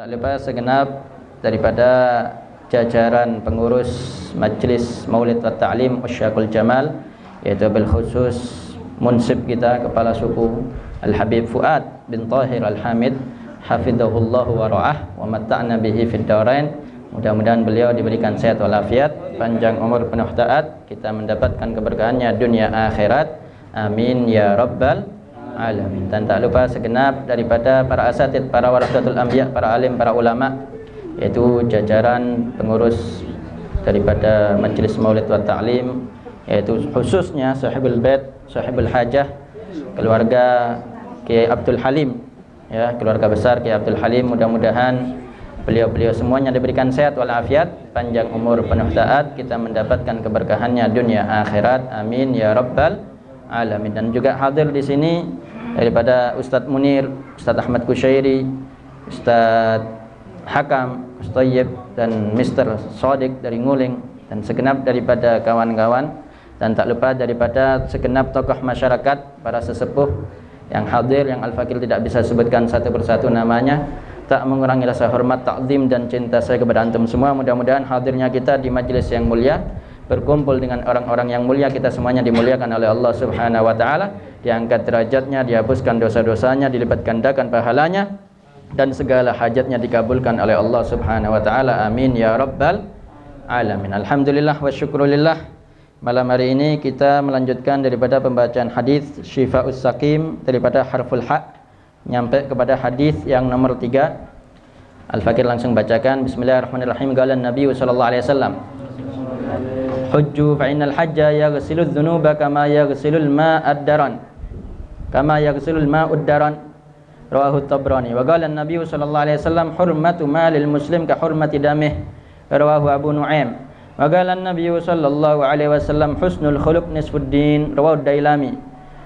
lupa segenap daripada jajaran pengurus Majlis Maulid wa Ta'lim Usyaqul Jamal, yaitu bil khusus munsib kita kepala suku Al-Habib Fuad bin Tahir Al-Hamid hafidhahullahu wa ra'ah wa matta'na bihi fid darain. Mudah-mudahan beliau diberikan sehat walafiat, panjang umur penuh taat, kita mendapatkan keberkahannya dunia akhirat. Amin ya rabbal alamin. Dan tak lupa segenap daripada para asatid, para warasatul anbiya, para alim, para ulama, yaitu jajaran pengurus daripada Majlis Maulid wa Ta'lim, yaitu khususnya sahibul bait, sahibul hajah, keluarga Kiai Abdul Halim, ya, keluarga besar Kiai Abdul Halim. Mudah-mudahan beliau-beliau semuanya diberikan sehat walafiat, panjang umur penuh taat, kita mendapatkan keberkahannya dunia akhirat. Amin ya rabbal alamin. Dan juga hadir di sini daripada Ustadz Munir, Ustadz Ahmad Kusyairi, Ustadz Hakam, Ustadz Tayyib, dan Mr. Sodik dari Nguling, dan segenap daripada kawan-kawan. Dan tak lupa daripada segenap tokoh masyarakat, para sesepuh yang hadir, yang Al-Fakir tidak bisa sebutkan satu persatu namanya, tak mengurangi rasa hormat, takzim dan cinta saya kepada antum semua. Mudah-mudahan hadirnya kita di majelis yang mulia, berkumpul dengan orang-orang yang mulia, kita semuanya dimuliakan oleh Allah Subhanahu wa taala, diangkat derajatnya, dihapuskan dosa-dosanya, dilipat gandakan pahalanya, dan segala hajatnya dikabulkan oleh Allah Subhanahu wa taala. Amin ya rabbal alamin. Alhamdulillah wa syukrulillah. Malam hari ini kita melanjutkan daripada pembacaan hadis Syifa'us Saqim daripada harful ha, nyampe kepada hadis yang nomor 3. Al-Fakir langsung bacakan. Bismillahirrahmanirrahim. Qala Nabi sallallahu alaihi wasallam, hujju fa innal hajja yaghsilu dzunuba kama yaghsilul ma'ad daran, kama yaghsilul ma'ud daran, rawahu Tabrani. Wa qala Nabi sallallahu alaihi wasallam, hurmatu malil muslim ka hurmati damih, rawahu Abu Nu'aim. Wa qala Nabi sallallahu alaihi wasallam, husnul khuluq nisfuddin, rawahu Dailami.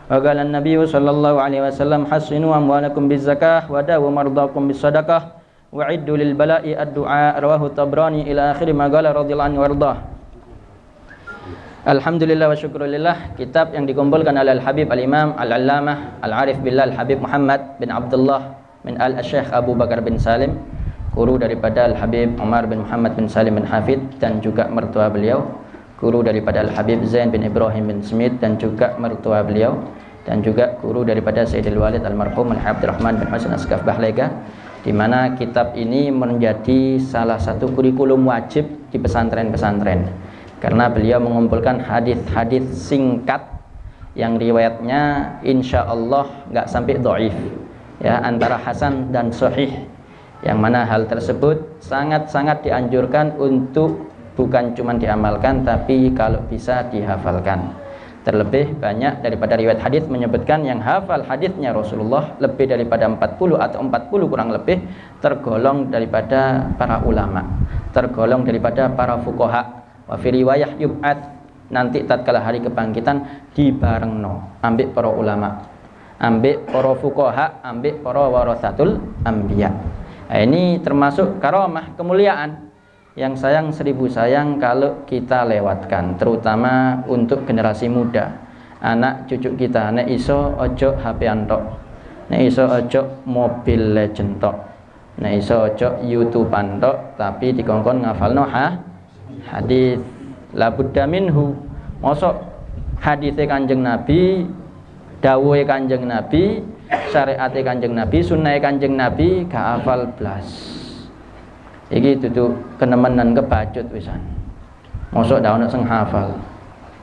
Wa qala Nabi sallallahu alaihi wasallam, hasinu amwalakum bizakah wa dawu mardakum bisadaqah wa iddu lil bala'i ad-du'a, rawahu Tabrani ila akhir ma qala radhiyallahu anhu wardah. Alhamdulillah wa syukrulillah. Kitab yang dikumpulkan oleh Al-Habib Al-Imam Al-Allamah Al-Arif Billah Al-Habib Muhammad bin Abdullah bin Al-Syekh Abu Bakar bin Salim, guru daripada Al-Habib Umar bin Muhammad bin Salim bin Hafid, dan juga mertua beliau, guru daripada Al-Habib Zain bin Ibrahim bin Smith, dan juga mertua beliau, dan juga guru daripada Sayyidil Walid Al-Marhum Al-Abdurrahman bin Hasan Asqaf Bahlega, di mana kitab ini menjadi salah satu kurikulum wajib di pesantren-pesantren, karena beliau mengumpulkan hadis-hadis singkat yang riwayatnya insya Allah nggak sampai dhaif, ya, antara hasan dan sahih, yang mana hal tersebut sangat-sangat dianjurkan untuk bukan cuma diamalkan, tapi kalau bisa dihafalkan. Terlebih banyak daripada riwayat hadis menyebutkan yang hafal hadisnya Rasulullah lebih daripada 40 atau 40 kurang lebih tergolong daripada para ulama, tergolong daripada para fuqaha. Wa fi riwayah yub'at, nanti tatkala hari kebangkitan dibarengno ambek para ulama, ambek para fuqaha, ambek para warasatul anbiya. Nah, ini termasuk karamah, kemuliaan yang sayang seribu sayang kalau kita lewatkan, terutama untuk generasi muda, anak cucu kita. Nek iso ojo HP-an tok, nek iso ojo Mobile Legend tok, nek iso ojo YouTube-an tok, tapi dikongkon ngafalno hadis. La budda minhu. Mosok hadise Kanjeng Nabi, dawuhe Kanjeng Nabi, syariate Kanjeng Nabi, sunnahe Kanjeng Nabi gak hafal blas. Iki dudu kenemenan kebacut wisan. Mosok ndak ono sing hafal.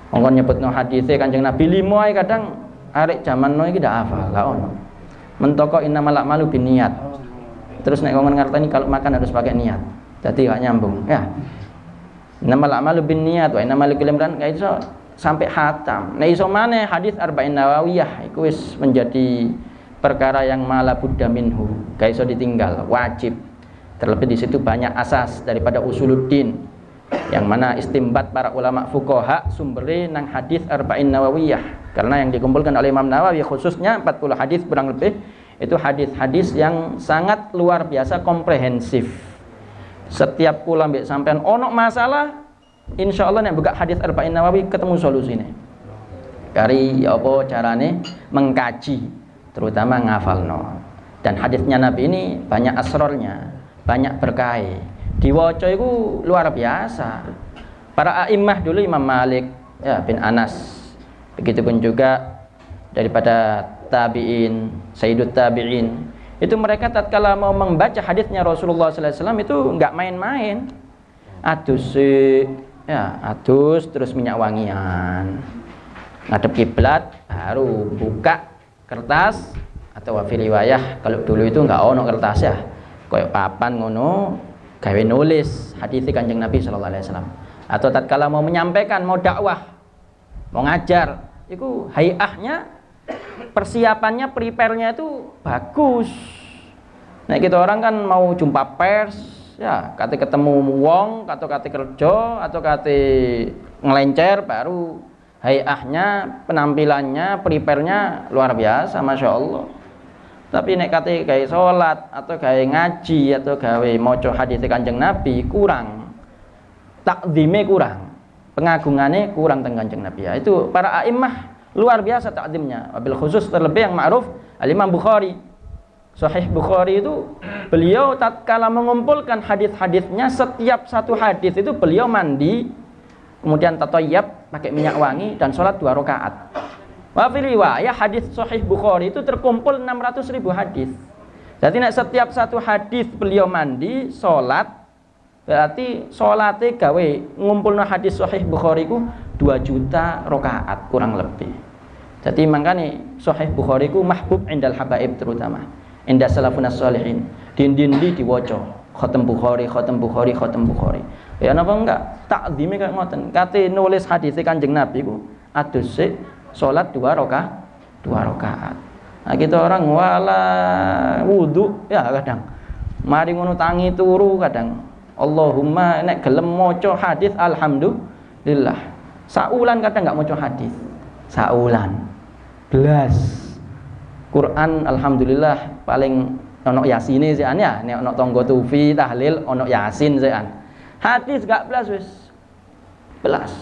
Mongkon nyebutno hadise Kanjeng Nabi 5 ae kadang arek jamanno iki ndak hafal, gak ono. Mentoko innamal a'malu binniyat. Terus nek ngomong ngerteni kalau makan harus pakai niat. Dadi gak nyambung, ya. Innamal a'malu binniyat wa innamal likulli imrin gak iso sampai khatam. Nek iso maneh hadis Arba'in Nawawiyah iku wis menjadi perkara yang mala budda minhu, gak iso ditinggal, wajib. Terlebih di situ banyak asas daripada usuluddin, yang mana istimbat para ulama fuqaha sumbere nang hadis Arba'in Nawawiyah, karena yang dikumpulkan oleh Imam Nawawi khususnya 40 hadis kurang lebih, itu hadis-hadis yang sangat luar biasa komprehensif. Setiap kula mbek sampean ono masalah, insyaallah nek buka hadis Arba'in Nawawi ketemu solusine. Kari ya apa carane mengkaji, terutama ngafalno. Dan hadisnya Nabi ini banyak asrornya, banyak berkah. Diwaca iku luar biasa. Para a'immah dulu Imam Malik ya bin Anas. Begitupun juga daripada tabi'in, sayyidut tabi'in. Itu mereka tatkala mau membaca hadisnya Rasulullah sallallahu alaihi wasallam itu enggak main-main. Adus terus minyak wangian. Ngadep kiblat baru buka kertas atau fi riwayah kalau dulu itu enggak ono kertas ya. Kayak papan ngono gawe nulis hadis Kanjeng Nabi sallallahu alaihi wasallam. Atau tatkala mau menyampaikan, mau dakwah, mau ngajar, itu hayahnya persiapannya, prepare-nya itu bagus. Nah kita orang kan mau jumpa pers, ya kate ketemu wong, atau kate kerja, atau kate ngelencer, baru hayahnya, penampilannya, prepare-nya luar biasa, masya Allah. Tapi nek kate gawe salat atau gawe ngaji atau gawe maca hadis Kanjeng Nabi kurang, takzime kurang, pengagungannya kurang teng Kanjeng Nabi. Ya itu para a'immah luar biasa takzimnya. Wabil khusus terlebih yang ma'ruf Al-Imam Bukhari. Sahih Bukhari itu beliau tatkala mengumpulkan hadis-hadisnya, setiap satu hadis itu beliau mandi, kemudian tatayyab pakai minyak wangi dan sholat 2 rakaat. Wa fi riwayah hadis Sahih Bukhari itu terkumpul 600.000 hadis. Jadi setiap satu hadis beliau mandi, sholat, berarti sholatnya gawe ngumpulna hadis Sahih Bukhari ku 2 juta rakaat kurang lebih. Jadi makanya Sahih Bukhari ku mahbub indal habaib, terutama inda salafun as-salihin. Dindi diwaca khatam Bukhari, khatam Bukhari, khatam Bukhari. Ya napa enggak? Takzime kaya ngoten. Kate nulis hadis Kanjeng Nabi ku adus salat 2 rakaat. Nah kita orang wala wudu ya kadang. Mari ngono tangi turu kadang. Allahumma nek gelem maca hadis alhamdulillah. Saulan kadang enggak maca hadis. Saulan. Belas. Quran alhamdulillah paling ono yasine sean ya, nek ono tangga tufi tahlil ono yasin sean. Hadis gak belas wis. Belas.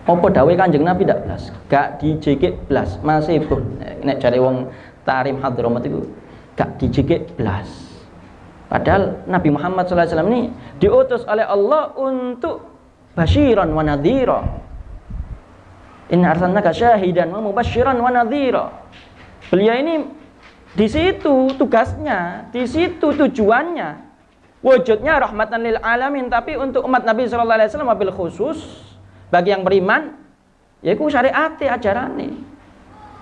Apa dawuh Kanjeng Nabi ndak belas? Gak dijikik belas. Masih pun nek jare wong Tarim Hadramaut itu gak dijikik belas. Padahal Nabi Muhammad sallallahu alaihi wasallam ini diutus oleh Allah untuk basyiran wa nadhira. Inna arsalnaka syahidan wa mubasysyiran wa nadhira. Beliau ini di situ tugasnya, di situ tujuannya. Wujudnya rahmatan lil alamin, tapi untuk umat Nabi sallallahu alaihi wasallam wabil khusus bagi yang beriman yaiku syariate ajarane.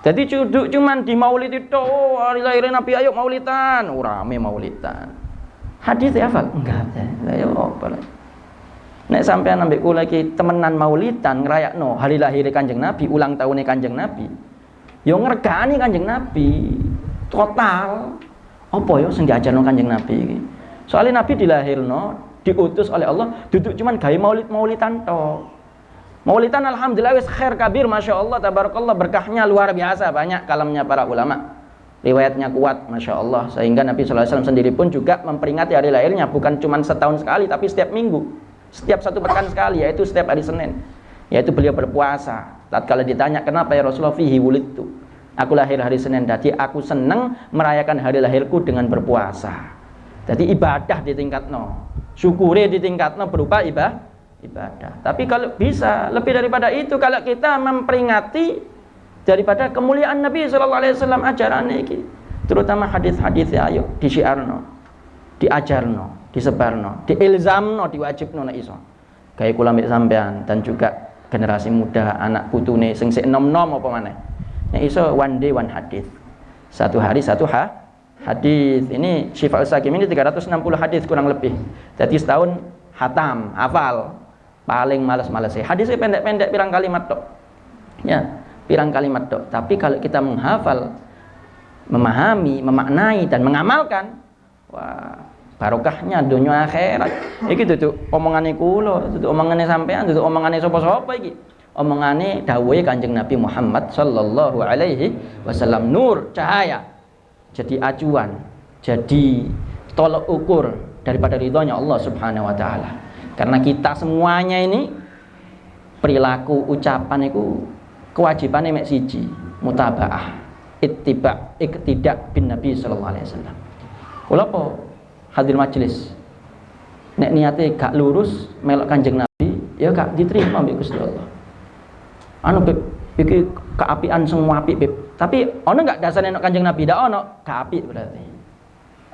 Jadi cuman di maulid itu hari lahir Nabi ayo maulidan, rame maulidan. Hadis ya hafal? Enggak. Ya apa. Nek sampean ambek kula iki temenan maulidan ngrayakno hari lahir Kanjeng Nabi, ulang tahun Kanjeng Nabi. Yo ngregani Kanjeng Nabi. Total. Apa yo sing diajarno Kanjeng Nabi iki? Soalnya Nabi dilahirno, diutus oleh Allah, duduk cuman gawe maulidan tok. Maulidan alhamdulillah wis khair kabir, masya Allah, tabarakallah, berkahnya luar biasa, banyak kalamnya para ulama. Riwayatnya kuat, masya Allah, sehingga Nabi SAW sendiri pun juga memperingati hari lahirnya bukan cuma setahun sekali, tapi setiap minggu, setiap 1 pekan sekali, yaitu setiap hari Senin, yaitu beliau berpuasa. Tatkala ditanya kenapa ya Rasulullah, fihi wulidtu, aku lahir hari Senin, jadi aku senang merayakan hari lahirku dengan berpuasa. Jadi ibadah ditingkatno, syukure ditingkatno berupa ibadah. Tapi kalau bisa lebih daripada itu, kalau kita memperingati daripada kemuliaan Nabi sallallahu alaihi wasallam ajaran iki, terutama hadis-hadis ya, ayo disiarno, diajarno, disebarno, diilzamno, diwajibno nek iso. Kayak kula mbek sampean dan juga generasi muda, anak putune sing sik nom-nom apa maneh. Nek iso one day one hadis. Satu hari satu hadis. Ini Syifaul Sakim ini 360 hadis kurang lebih. Jadi setahun hatam, hafal. Paling males-males sih. Hadisnya pendek-pendek, pirang kalimat tok. Ya, pirang kalimat tok. Tapi kalau kita menghafal, memahami, memaknai dan mengamalkan, wah, barokahnya dunia akhirat. Iki duduk omongane kula, duduk omongane sampean, duduk omongane sapa-sapa iki. Omongane dawuhe Kanjeng Nabi Muhammad sallallahu alaihi wasallam, nur, cahaya. Jadi acuan, jadi tolok ukur daripada ridhonya Allah Subhanahu wa taala. Karena kita semuanya ini perilaku ucapan itu kewajibannya mek siji, mutabaah, ittiba, iktidak bin Nabi sallallahu alaihi wasallam. Kula apa hadir majelis nek niate gak lurus melok Kanjeng Nabi ya gak diterima mbek Gusti Allah. Anu Beb, iki keapian semua apik Beb. Tapi ono gak dasarnya nek Kanjeng Nabi? Ndak ono, gak apik berarti.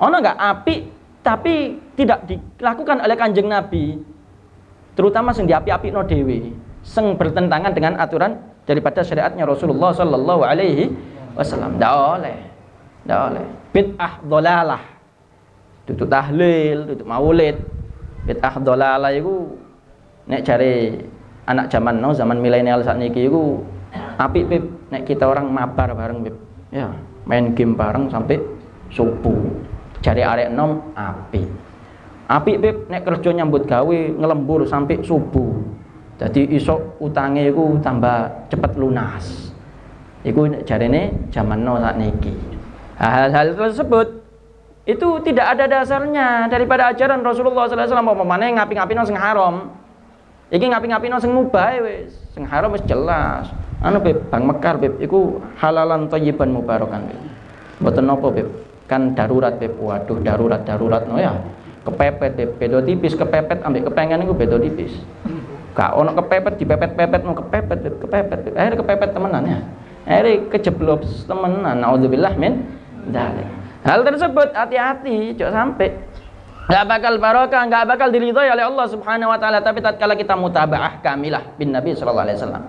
Ono gak apik tapi tidak dilakukan oleh Kanjeng Nabi. Terutama sing diapi-apikno dhewe, sing bertentangan dengan aturan daripada syariatnya Rasulullah sallallahu alaihi wasallam. Ndak oleh. Ndak oleh. Bid'ah dhalalah. Tutuk tahlil, tutuk maulid. Bid'ah dhalalah iku nek jare anak zaman now, zaman milenial sakniki iku apik Beb, nek kita orang mabar bareng Beb. Ya, main game bareng sampai subuh. Jare arek enom apik. Apik Beb, nek kerja nyambut gawe ngelembur sampai subuh. Jadi isok utange iku tambah cepet lunas. Iku jarene zaman now sakniki. Hal-hal tersebut itu tidak ada dasarnya daripada ajaran Rasulullah sallallahu alaihi wasallam. Pemane ngapi-ngapino sing haram. Iki ngapi-ngapino sing mubah wis, sing haram wis jelas. Anu Beb, Bang Mekar Beb, iku halalan thayyiban mubarakan Beb. Mboten napa Beb, kan darurat Beb. Waduh, darurat no ya. Kepepet Beb, beda tipis kepepet ambek kepengen iku beda tipis. Gak ono kepepet dipepet-pepet no kepepet Beb, kepepet Beb. Akhirnya kepepet temenan ya. Akhirnya kejeblos temenan. Naudzubillah min dzalik. Hal tersebut hati-hati, jangan sampai nggak bakal barokah, nggak bakal diridhoi oleh Allah Subhanahu wa taala. Tapi tatkala kita mutabaah kamilah bin Nabi sallallahu alaihi wasallam,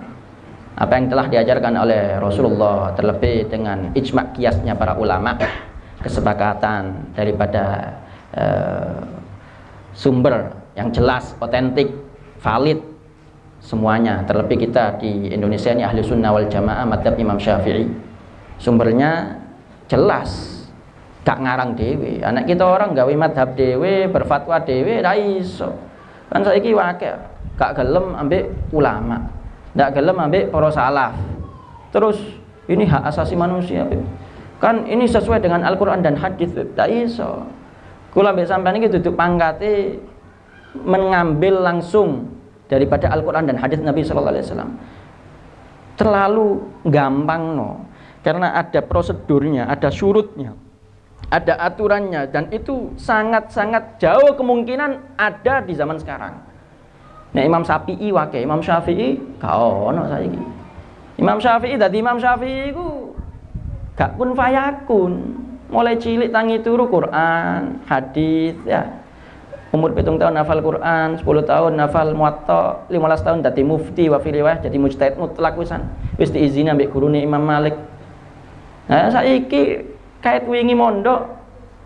apa yang telah diajarkan oleh Rasulullah, terlebih dengan ijma' qiyasnya para ulama, kesepakatan daripada sumber yang jelas, otentik, valid semuanya. Terlebih kita di Indonesia ini ahli sunnah wal jamaah madzhab Imam Syafi'i, sumbernya jelas, gak ngarang dewe. Anak kita orang gawe madhab dewe, berfatwa dewe, ra iso. Kan saiki wakil gak gelem ambek ulama, gak gelem ambek para salaf. Terus ini hak asasi manusia, Beb. Kan ini sesuai dengan Al-Qur'an dan hadis, Beb. Gak iso. Kula ambek sampean iki duduk pangkate mengambil langsung daripada Al-Qur'an dan hadis Nabi sallallahu alaihi wasallam. Terlalu gampang no. Karena ada prosedurnya, ada syurutnya, ada aturannya, dan itu sangat-sangat jauh kemungkinan ada di zaman sekarang. Nah, Imam Syafi'i wae, Imam Syafi'i gak ono saiki. Imam Syafi'i dadi Imam Syafi'i iku gak kun fayakun. Mulai cilik tangi turu Quran, hadis ya. Umur 7 tahun hafal Quran, 10 tahun hafal Muwatta, 15 tahun dadi mufti wa fi riwayah jadi mujtahid mutlak wisan. Wis diizini ambek gurune Imam Malik. Nah, saiki kait wingi mondok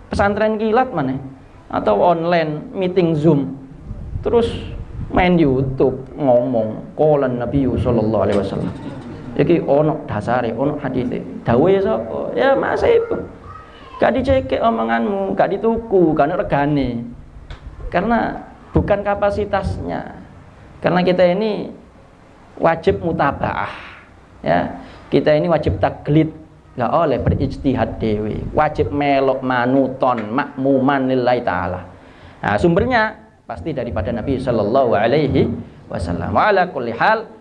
pesantren kilat mana atau online meeting Zoom, terus main YouTube ngomong qolan Nabi sallallahu alaihi wasallam. Iki ono dasare, ono hadise. Dawe sapa? Ya Mas itu. Gak dicekek omonganmu, gak dituku, gak ana regane. Karena bukan kapasitasnya. Karena kita ini wajib mutabaah. Ya, kita ini wajib taklid. Gak oleh berijtihad dewi, wajib melok manuton makmuman lillahi ta'ala. Nah, sumbernya pasti daripada Nabi sallallahu alaihi wasallam. Wa ala kulli hal,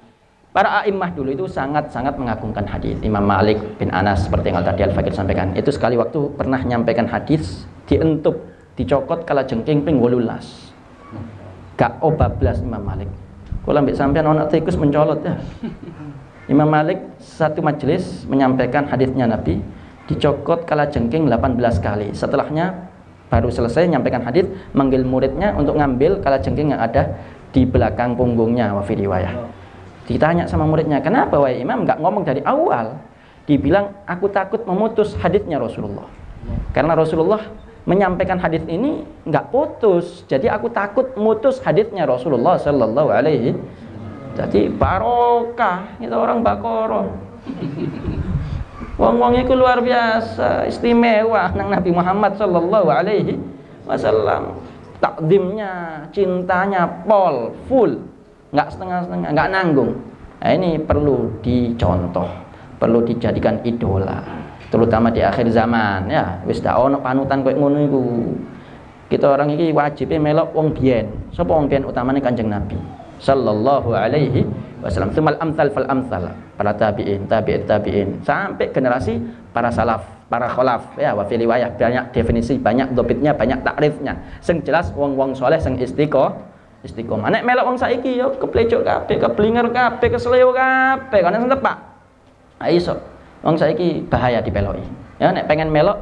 para a'immah dulu itu sangat-sangat mengagungkan hadis. Imam Malik bin Anas seperti yang tadi Al-Fakir sampaikan, itu sekali waktu pernah nyampaikan hadis dientup, dicokot kala jengking ping 18. Gak obablas Imam Malik. Kula ambek sampean ana tikus mencolot ya. Imam Malik satu majelis menyampaikan hadisnya Nabi, dicokot kala jengking 18 kali. Setelahnya baru selesai menyampaikan hadis, manggil muridnya untuk ngambil kala jengking yang ada di belakang punggungnya wa fi riwayah. Ditanya sama muridnya, kenapa wahai Imam nggak ngomong dari awal? Dibilang, aku takut memutus hadisnya Rasulullah. Karena Rasulullah menyampaikan hadis ini nggak putus, jadi aku takut memutus hadisnya Rasulullah sallallahu alaihi. Jadi barokah, itu orang bakoro. Wong-wong itu luar biasa, istimewa nang Nabi Muhammad sallallahu alaihi wasallam. Takdimnya, cintanya full, nggak setengah-setengah, nggak nanggung. Nah, ini perlu dicontoh, perlu dijadikan idola, terutama di akhir zaman ya. Wis dak ono panutan koyo ngono iku. Kita orang iki wajibe melok wong biyen. Sapa wong biyen utamane Kanjeng Nabi sallallahu alaihi wasallam. Tsumal amsal fal amsal, para tabi'in, tabi'in, sampai generasi para salaf para khalaf ya, wa fi riwayah banyak definisi, banyak dhabitnya, banyak takrifnya. Sing jelas wong-wong saleh sing istiqomah. Nek melok wong saiki yo keplecuk kabeh, keblinger kabeh, kesleo kabeh, kan sing tepak. Ha iso. Wong saiki bahaya dipeloki. Ya nek pengen melok,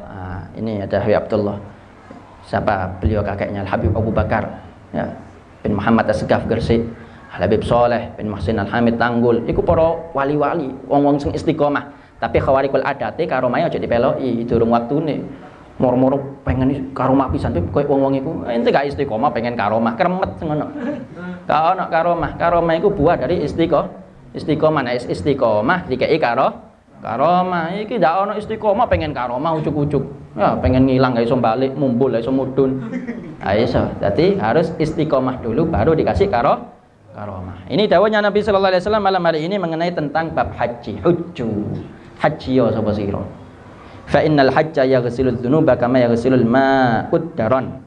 ini ada Habib Abdullah. Siapa beliau kakeknya Habib Abu Bakar ya, bin Muhammad As-Segaf Gresik. Habib Soleh bin Muhsin Al-Hamid Tanggul iku para wali-wali wong-wong sing istiqomah, tapi khawarikul adate karomah aja dipeloki durung waktune. Moro-moro pengen karomah pisan koyo wong-wong iku ente gak istiqomah pengen karomah kremet ngono. Gak ono karomah. Karomah iku buah dari istiqomah. Nek istiqomah dikeki karomah. Iki gak ono istiqomah pengen karomah ujuk-ujuk. Ya pengen ngilang gak iso balik, mumbul gak iso mudun. Iso. Dadi harus istiqomah dulu baru dikasih karomah. Ini dawuhnya Nabi sallallahu alaihi wasallam malam hari ini mengenai tentang bab haji. Haji ya sapa sira. Fa innal hajja yaghsiludz dzunuba kama yaghsilul ma'ud daron.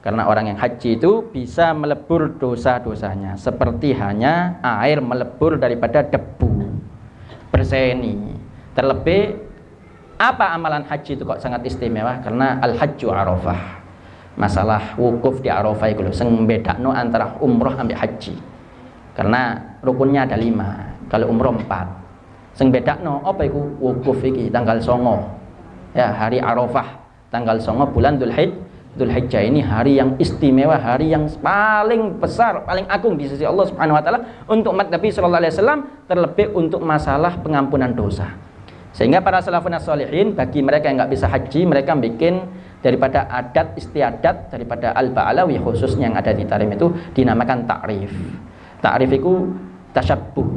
Karena orang yang haji itu bisa melebur dosa-dosanya seperti hanya air melebur daripada debu. Berseni. Terlebih apa amalan haji itu kok sangat istimewa? Karena al-hajju Arafah. Masalah wukuf di Arafah iku lho sing bedakno antara umroh ambek haji. Karena rukunnya ada 5, kalau umroh 4. Sing bedakno apa iku wukuf iki tanggal 9. Ya, hari Arafah tanggal 9 bulan Dzulhijjah ini hari yang istimewa, hari yang paling besar, paling agung di sisi Allah Subhanahu wa taala untuk umat Nabi sallallahu alaihi wasallam, terlebih untuk masalah pengampunan dosa. Sehingga para salafun sholihin bagi mereka yang enggak bisa haji, mereka bikin daripada adat istiadat daripada al-Ba'alawi khususnya yang ada di Tarim itu dinamakan ta'rif. Ta'rif itu tasyabbuh,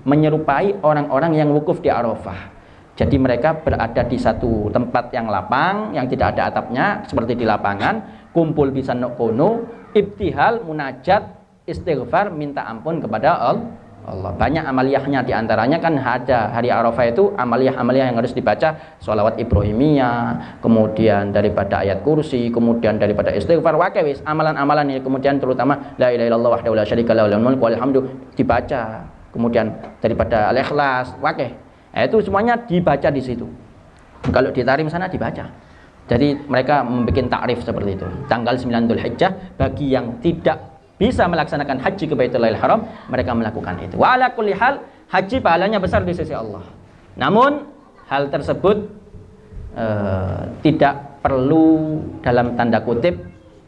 menyerupai orang-orang yang wukuf di Arafah. Jadi mereka berada di satu tempat yang lapang, yang tidak ada atapnya, seperti di lapangan, kumpul bisa kono, ibtihal, munajat, istighfar, minta ampun kepada Allah. Banyak amaliyahnya, diantaranya kan ada hari Arafah itu amaliyah-amaliyah yang harus dibaca, sholawat Ibrahimiyah, kemudian daripada ayat kursi, kemudian daripada istighfar, wakewis amalan-amalan ini, kemudian terutama la ilaha illallah wahdahu la syarika lahu lahul mulku wal hamdu dibaca, kemudian daripada al-ikhlas, wakeh. Itu semuanya dibaca di situ. Kalau di Tarim sana dibaca. Jadi mereka membuat takrif seperti itu. Tanggal 9 Dzulhijjah bagi yang tidak bisa melaksanakan haji ke Baitullahil Haram, mereka melakukan itu. Wa ala kulli hal, haji pahalanya besar di sisi Allah. Namun hal tersebut tidak perlu dalam tanda kutip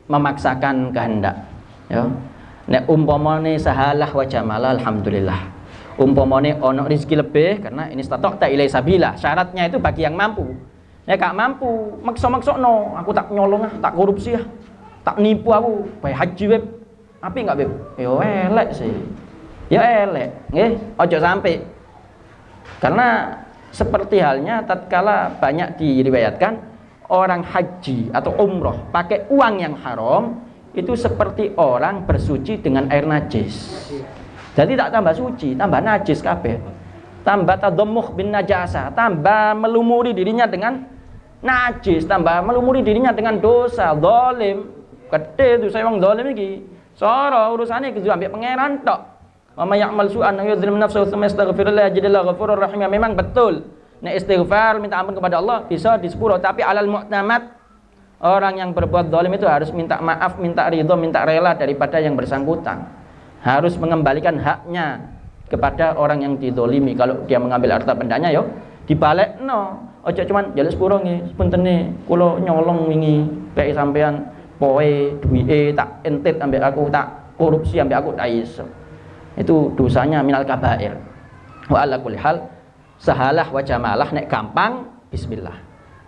memaksakan kehendak. Ya. Nek umpamane sahalah wa jamala alhamdulillah. Umpamane ono rezeki lebih karena ini statok tak ilai sabila. Syaratnya itu bagi yang mampu. Nek gak mampu, maksa-maksokno, aku tak nyolong tak korupsi tak nipu aku, bae haji web. Api enggak, Beb? Ya elek sih. Ya elek, nggih, ojo sampai. Karena seperti halnya tatkala banyak diriwayatkan orang haji atau umroh pakai uang yang haram itu seperti orang bersuci dengan air najis. Jadi tak tambah suci, tambah najis kabeh. Tambah tadammuh bin najasa, tambah melumuri dirinya dengan najis, tambah melumuri dirinya dengan dosa, zalim. Gede dosa wong zalim iki. Sora urusane kudu ambek pangeran tok. Wa may ya'mal su'an yudhlim nafsahu tsumma yastaghfirullah yajidillahu ghafurur rahim. Memang betul. Nek istighfar minta ampun kepada Allah bisa disepuro, tapi alal mu'tamad orang yang berbuat zalim itu harus minta maaf, minta ridho, minta rela daripada yang bersangkutan. Harus mengembalikan haknya kepada orang yang dizalimi. Kalau dia mengambil harta bendanya yo dibalekno. Ojo cuman jaluk sepuro nggih, puntene kula nyolong wingi pek sampean poe duwike tak entit ambek aku, tak korupsi ambek aku, tak iso. Itu dosanya minal kabair. Wa ala kulli hal sahalah wa jamalah, nek gampang bismillah.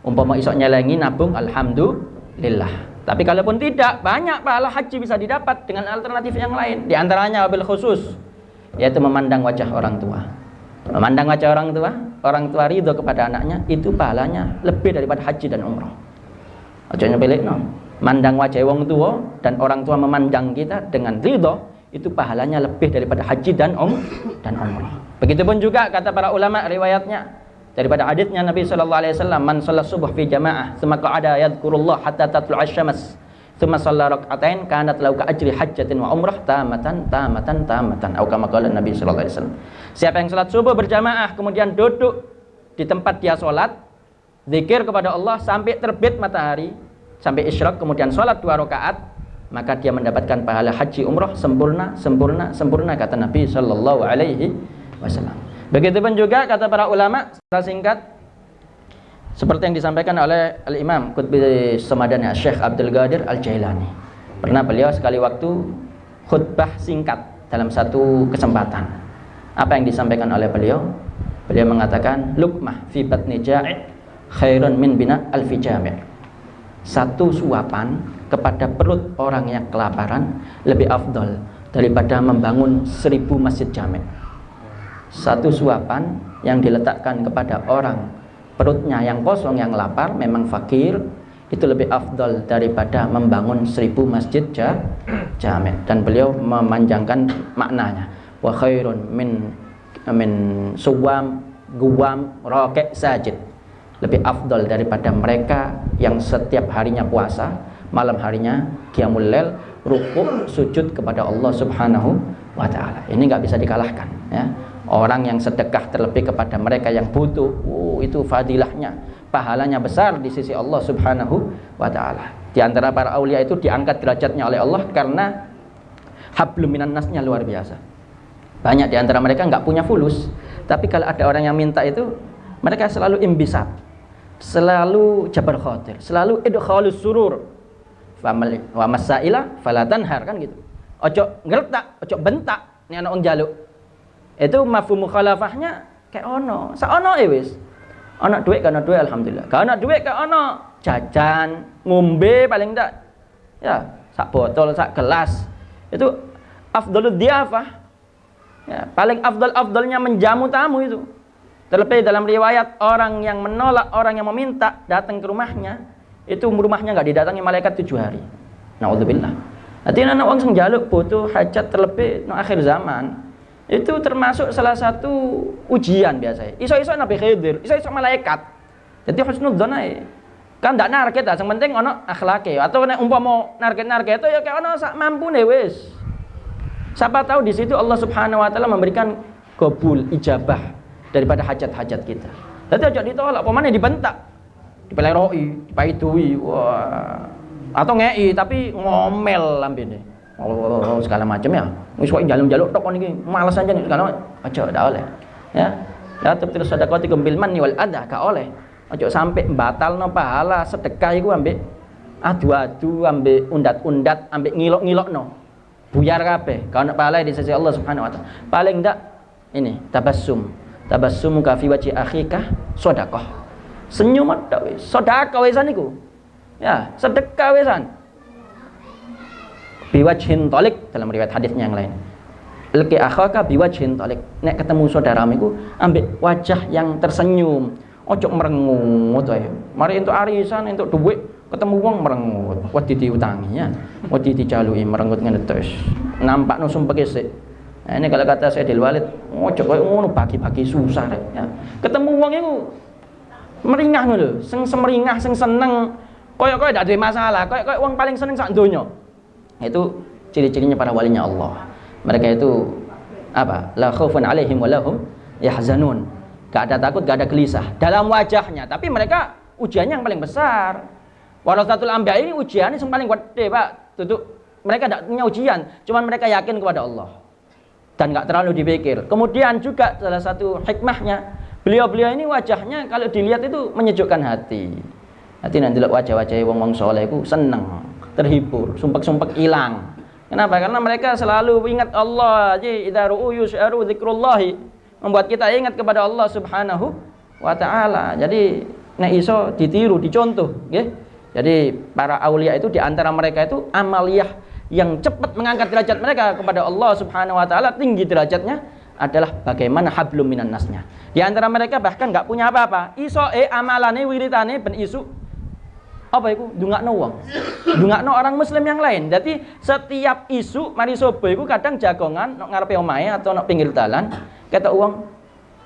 Umpama iso nyelengi nabung alhamdulillah. Tapi kalaupun tidak, banyak pahala haji bisa didapat dengan alternatif yang lain. Di antaranya wabil khusus, yaitu memandang wajah orang tua. Memandang wajah orang tua ridho kepada anaknya, itu pahalanya lebih daripada haji dan umrah. Aja nyepelek no. Mandang wajah wong tua dan orang tua memandang kita dengan ridho, itu pahalanya lebih daripada haji dan umrah. Begitupun juga kata para ulama riwayatnya daripada haditsnya Nabi sallallahu alaihi wasallam, man shalat subuh fi jamaah tsumma qa'ada yadhkurullah hatta tatlu'a asy-syams tsumma shalla rak'atain kanat lahu ka ajri hajjatin wa umrah tamatan atau kama qala Nabi sallallahu alaihi wasallam. Siapa yang salat subuh berjamaah kemudian duduk di tempat dia salat zikir kepada Allah sampai terbit matahari, sampai isyraq, kemudian sholat 2 rakaat, maka dia mendapatkan pahala haji umrah sempurna, sempurna, sempurna, kata Nabi Shallallahu Alaihi Wasallam. Begitupun juga kata para ulama secara singkat, seperti yang disampaikan oleh Al-Imam Qutbi Samadani Syekh Abdul Qadir Al-Jailani. Pernah beliau sekali waktu khutbah singkat dalam satu kesempatan. Apa yang disampaikan oleh beliau? Beliau mengatakan, luqmah fi batni ja'id khairun min bina alfi jami'. Satu suapan kepada perut orang yang kelaparan lebih afdal daripada membangun 1000 masjid jami'. Satu suapan yang diletakkan kepada orang perutnya yang kosong, yang lapar, memang fakir, itu lebih afdal daripada membangun 1000 masjid jami'. Dan beliau memanjangkan maknanya, wa khairun min suwam guwam raqi' sajid. Lebih afdal daripada mereka yang setiap harinya puasa, malam harinya qiyamul lail, rukuk sujud kepada Allah Subhanahu wa taala. Ini enggak bisa dikalahkan, ya. Orang yang sedekah terlebih kepada mereka yang butuh, itu fadilahnya, pahalanya besar di sisi Allah Subhanahu wa taala. Di antara para aulia itu diangkat derajatnya oleh Allah karena hablum minan nasnya luar biasa. Banyak di antara mereka enggak punya fulus, tapi kalau ada orang yang minta itu, mereka selalu imbisat, selalu jabar khatir, selalu idkhalus surur. Wa masaila fala tanhar, kan gitu. Ojo ngretak, ojo bentak nek ana wong njaluk. Itu mafhum mukhalafahnya kayak ono, sak ono wis. Ana dhuwit kana dhuwit alhamdulillah. Gak ana dhuwit kayak ono jajan, ngombe paling ndak ya sak botol, sak gelas. Itu afdhalud dhiyafah. Ya, paling afdalnya menjamu tamu itu. Terlebih dalam riwayat, orang yang menolak orang yang meminta datang ke rumahnya, itu rumahnya enggak didatangi malaikat 7 hari. Naudzubillah. Nanti anak orang sing njaluk butuh hajat terlebih no akhir zaman. Itu termasuk salah satu ujian biasanya. Iso-iso Nabi Khidir, iso-iso malaikat. Jadi husnudzon ae. Kan ndak narget, yang penting ono akhlake. Atau nek umpama narget-narget itu ya kayak ono sak mampune wis. Siapa tahu di situ Allah Subhanahu wa taala memberikan qabul, ijabah daripada hajat-hajat kita. Jadi aja ditolak, pemane dibentak, dipeleroi, dipaidui, wah. Atau ngei tapi ngomel lambene. Oh, segala macam ya. Wis kok njaluk-njaluk tok niki, males aja nih segala aja ndak oleh. Ya. La tubtil sadaqatikum bil manni wal adha, gak oleh. Aja sampai batalno pahala sedekah iku ambek adu-adu, ambek undat-undat, ambek ngilok-ngilokno. Buyar kabeh, gak ono pahala di sisi Allah Subhanahu wa taala. Paling ndak ini tabassum. Tabassum ka fi wajhi akhika sedekah. Senyum tok wis. Sedekah wisan iku. Ya, sedekah wisan. Biwajhin talik dalam riwayat hadisnya yang lain. Laki akhaka biwajhin talik. Nek ketemu saudaramu iku ambek wajah yang tersenyum. Ojo merengut ae. Mari entuk arisan, entuk dhuwit, ketemu wong merengut. Wedi diutangi ya. Wedi dijaluki merengut ngene terus. Nampakno sumpeke sik. Nah, ini kalau kata Sayyidil Walid, ojo koyo ngono bagi-bagi susah rek ya. Ketemu wong iku meringah ngono lho, sing semeringah, sing seneng, koyo-koyo ndak duwe masalah, koyo wong paling seneng sak donya. Itu ciri-cirinya para walinya Allah. Mereka itu apa? La khaufun alaihim wa lahum yahzanun. Gak ada takut, gak ada gelisah dalam wajahnya, tapi mereka ujiannya yang paling besar. Warasatul anbiya ini ujiannya yang paling gede, Pak. Tutup. Mereka tidak punya ujian, cuman mereka yakin kepada Allah dan gak terlalu dipikir. Kemudian juga salah satu hikmahnya, beliau-beliau ini wajahnya kalau dilihat itu menyejukkan hati. Nanti lihat wajah-wajah wong-wong soleh itu seneng, terhibur, sumpek-sumpek hilang. Kenapa? Karena mereka selalu ingat Allah. Jadi idza ru'u yus'aru dzikrullahi, membuat kita ingat kepada Allah Subhanahu wa taala. Jadi nek iso ditiru, dicontoh, nggih. Jadi para aulia itu di antara mereka itu amaliyah yang cepat mengangkat derajat mereka kepada Allah Subhanahu wa taala, tinggi derajatnya adalah bagaimana hablum minan nasnya. Di antara mereka bahkan enggak punya apa-apa, iso amalane wiritane ben isu apa iku ndongakno wong, ndongakno orang muslim yang lain. Jadi setiap isu mari sobo iku kadang jagongan nok ngarepe omahe atau nok pinggir dalan, ketok wong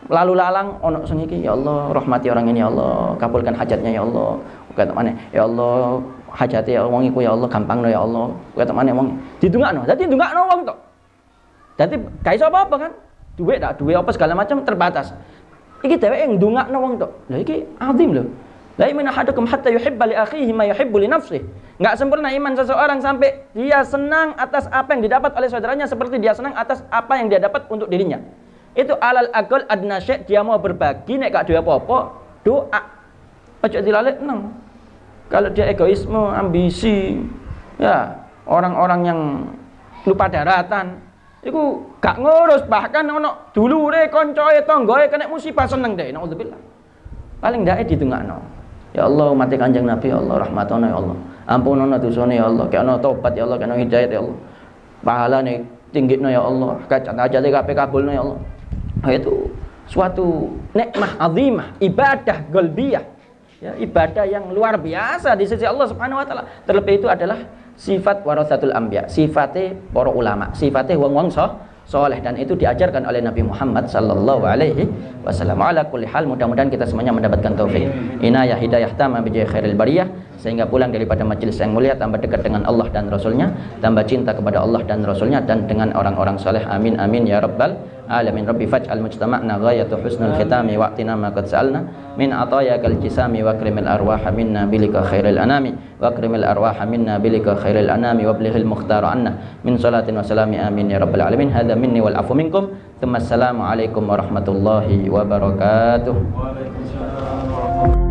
lalu lalang ono sing iki, ya Allah rahmati orang ini ya Allah, kabulkan hajatnya ya Allah. Ketok maneh ya Allah hajate ya wong iku ya Allah gampangno ya Allah. Ketok maneh wong didongakno. Dadi ndongakno wong tok. Dadi gak iso apa-apa kan? Duit apa segala macam terbatas. Iki dheweke ndongakno wong tok. Lah iki azim lho. La yu'minu ahadukum hatta yuhibba li akhihi ma yuhibbu li nafsihi. Enggak sempurna iman seseorang sampai dia senang atas apa yang didapat oleh saudaranya seperti dia senang atas apa yang dia dapat untuk dirinya. Itu alal aqal adna syai', dia mau berbagi nek gak duwe apa-apa, doa. Aja dilalekno. Kalau dia egoisme, ambisi, ya orang-orang yang lupa daratan, itu gak ngurus, bahkan ono dulure koncoe tanggae kena musibah seneng deh, naudzubillah. Paling ndake ditungakno. Ya Allah, mati Kanjeng Nabi, ya Allah, rahmatana ya Allah. Ampunana dosane ya Allah, kena tobat ya Allah, kena hidayat ya Allah. Pahalane tinggikno ya Allah, ajale kabeh kabulno ya Allah. Nah, itu suatu nikmah azimah, ibadah qalbiyah. Ya, ibadah yang luar biasa di sisi Allah Subhanahu wa taala. Terlebih itu adalah sifat warasatul anbiya, sifatnya para ulama, sifatnya wong-wong soleh, dan itu diajarkan oleh Nabi Muhammad sallallahu alaihi wasallam. Ala kulli hal, mudah-mudahan kita semuanya mendapatkan taufik, inayah, hidayah tamah bi khairil bariyah, sehingga pulang daripada majelis yang mulia tambah dekat dengan Allah dan Rasulnya, tambah cinta kepada Allah dan Rasulnya, dan dengan orang-orang soleh. Amin amin ya rabbal alamin. Rabbi faj'al mujtama'na ghayatu husnul khitami wa'tina ma qad sa'alna min atayakal jisami wa akrimil arwaha minna bilika khairil anami wa akrimil arwaha minna bilika khairil anami wa blighil mukhtar anna min salatin wa salami. Amin ya rabbal alamin. Hadza minni wal afu minkum. Assalamu alaikum warahmatullahi wabarakatuh. Waalaikumsalam.